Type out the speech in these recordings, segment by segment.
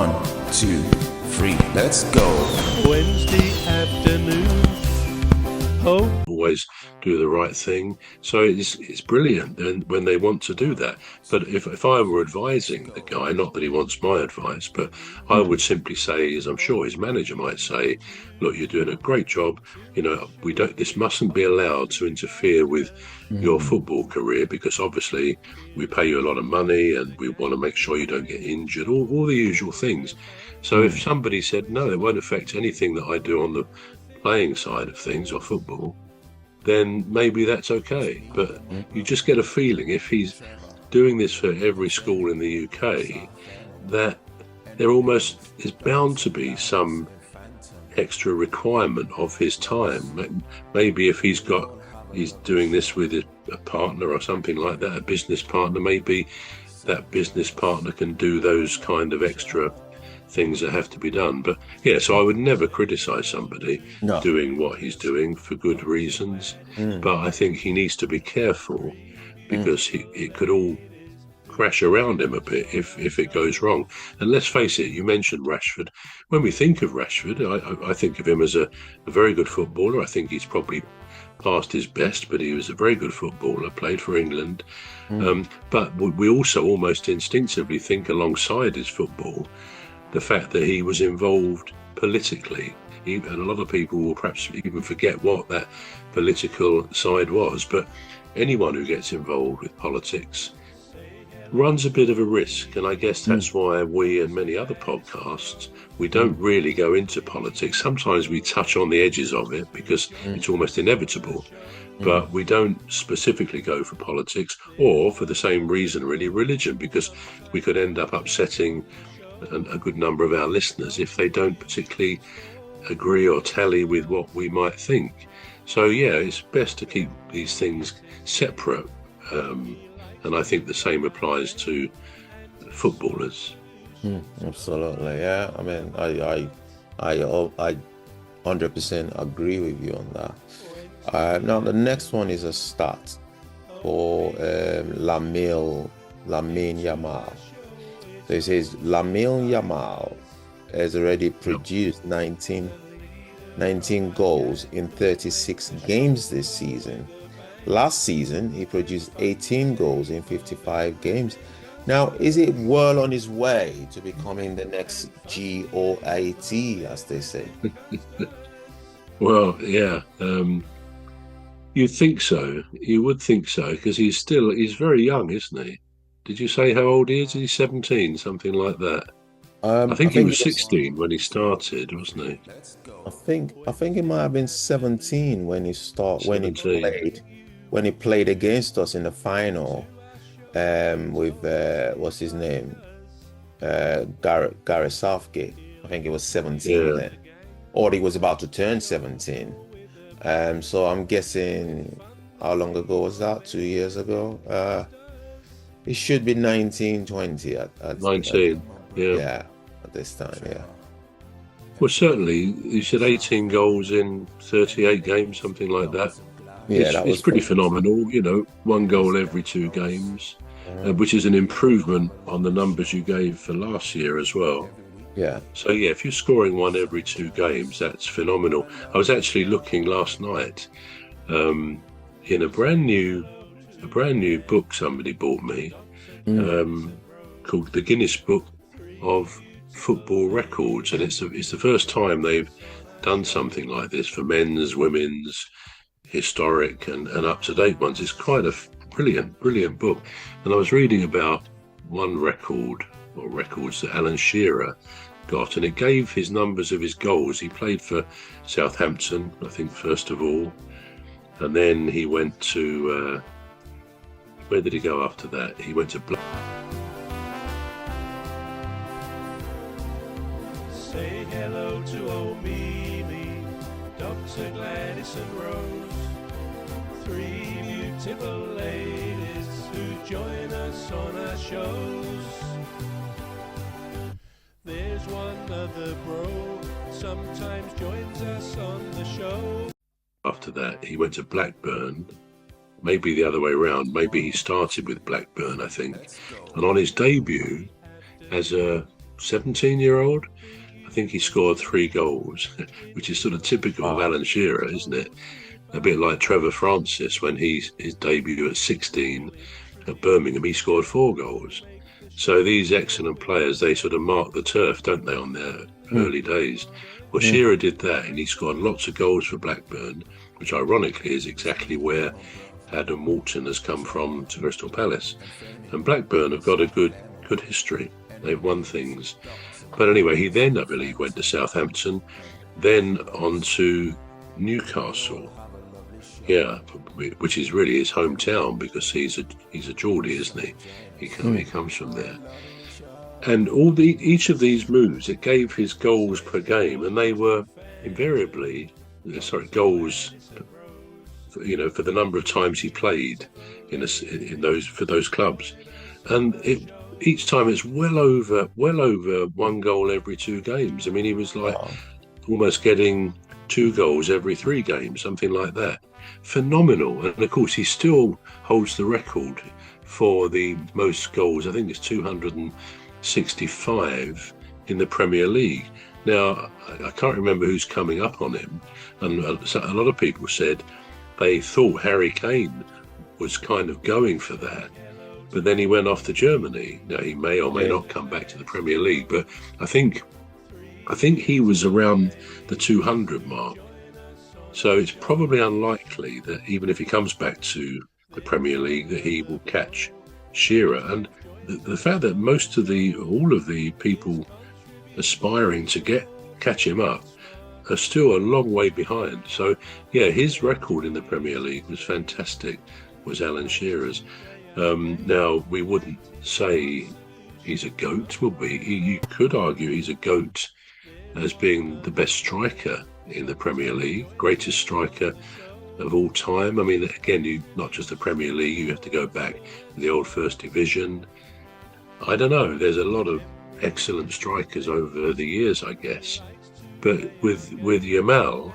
1, 2, 3, let's go. Wednesday afternoon. Oh. Always do the right thing. So it's brilliant and when they want to do that. But if I were advising the guy, not that he wants my advice, but I would simply say, as I'm sure his manager might say, look, you're doing a great job. You know, this mustn't be allowed to interfere with your football career, because obviously we pay you a lot of money and we want to make sure you don't get injured, all the usual things. So if somebody said, no, it won't affect anything that I do on the playing side of things or football, then maybe that's okay. But you just get a feeling if he's doing this for every school in the UK, that there's bound to be some extra requirement of his time. Maybe if he's doing this with a partner or something like that, a business partner, maybe that business partner can do those kind of extra things that have to be done. But yeah, so I would never criticize somebody doing what he's doing for good reasons. But I think he needs to be careful, because it could all crash around him a bit if it goes wrong. And let's face it, you mentioned Rashford. When we think of Rashford, I think of him as a very good footballer. I think he's probably past his best, but he was a very good footballer, played for England. But we also almost instinctively think, alongside his football, the fact that he was involved politically. And a lot of people will perhaps even forget what that political side was. But anyone who gets involved with politics runs a bit of a risk. And I guess that's why we and many other podcasts, we don't really go into politics. Sometimes we touch on the edges of it because it's almost inevitable. But we don't specifically go for politics, or for the same reason, really, religion, because we could end up upsetting a good number of our listeners if they don't particularly agree or tally with what we might think. So yeah, it's best to keep these things separate, and I think the same applies to footballers. Absolutely, yeah. I mean, I 100% agree with you on that. Now the next one is a start for Lamine Yamal. So it says Lamine Yamal has already produced 19 goals in 36 games this season. Last season, he produced 18 goals in 55 games. Now, is it well on his way to becoming the next GOAT, as they say? Well, yeah. You'd think so. You would think so, because he's very young, isn't he? Did you say how old he is? He's 17, something like that. I think he was 16 when he started, wasn't he? I think he might have been 17 when he played against us in the final with what's his name? Gareth Southgate. I think he was 17 then. Or he was about to turn 17. So I'm guessing, how long ago was that? 2 years ago? It should be 19, 20 at 19, yeah, at this time, yeah. Well, certainly, you said 18 goals in 38 games, something like that. Yeah, it's pretty phenomenal, you know, 1 goal every 2 games, which is an improvement on the numbers you gave for last year as well. Yeah. So, yeah, if you're scoring 1 every 2 games, that's phenomenal. I was actually looking last night in a brand new book somebody bought me called the Guinness Book of Football Records, and it's the first time they've done something like this for men's, women's, historic and up-to-date ones. It's quite a brilliant book. And I was reading about one record, or records, that Alan Shearer got, and it gave his numbers of his goals. He played for Southampton, I think, first of all, and then he went to where did he go after that? He went to Say hello to old Mimi, Dr. Gladys and Rose, 3 beautiful ladies who join us on our shows. There's one other bro, sometimes joins us on the show. After that, he went to Blackburn. Maybe the other way around. Maybe he started with Blackburn, I think. And on his debut as a 17-year-old. I think he scored 3 goals, which is sort of typical of Alan Shearer, isn't it? A bit like Trevor Francis when his debut at 16 at Birmingham, he scored 4 goals. So these excellent players, they sort of mark the turf, don't they, on their early days? Well, Shearer did that, and he scored lots of goals for Blackburn, which ironically is exactly where Adam Walton has come from to Crystal Palace. And Blackburn have got a good history. They've won things. But anyway, he then, I believe, went to Southampton, then on to Newcastle. Yeah, which is really his hometown because he's a Geordie, isn't he? He comes from there. And each of these moves, it gave his goals per game, and they were invariably, goals, for the number of times he played for those clubs, and each time it's well over 1 goal every 2 games. I mean, he was like almost getting 2 goals every 3 games, something like that. Phenomenal. And of course, he still holds the record for the most goals. I think it's 265 in the Premier League. Now, I can't remember who's coming up on him, and a lot of people said they thought Harry Kane was kind of going for that, but then he went off to Germany. Now, he may or may not come back to the Premier League, but I think he was around the 200 mark. So it's probably unlikely that even if he comes back to the Premier League, that he will catch Shearer. And the fact that all of the people aspiring to catch him up are still a long way behind. So yeah, his record in the Premier League was fantastic, was Alan Shearer's. Now, we wouldn't say he's a GOAT, would we? You could argue he's a GOAT as being the best striker in the Premier League, greatest striker of all time. I mean, again, not just the Premier League, you have to go back to the old First Division. I don't know, there's a lot of excellent strikers over the years, I guess. But with Yamal,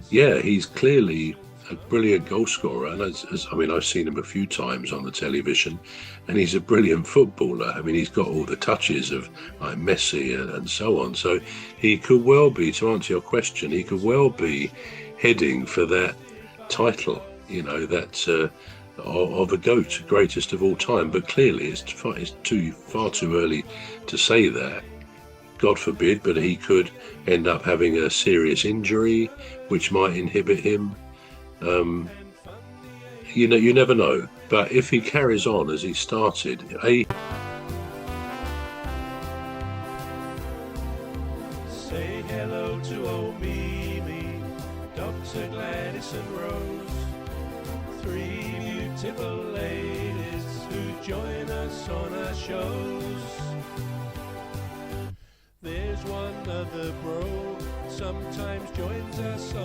yeah, he's clearly a brilliant goal scorer. And I've seen him a few times on the television, and he's a brilliant footballer. I mean, he's got all the touches of like Messi and so on. So he could well be, to answer your question, he could well be heading for that title, that of a GOAT, greatest of all time. But clearly it's far too early to say that. God forbid, but he could end up having a serious injury which might inhibit him. You never know. But if he carries on as he started, Say hello to old Mimi, Dr. Gladys and Rose, 3 beautiful ladies who join us on our shows. There's one other bro, sometimes joins us on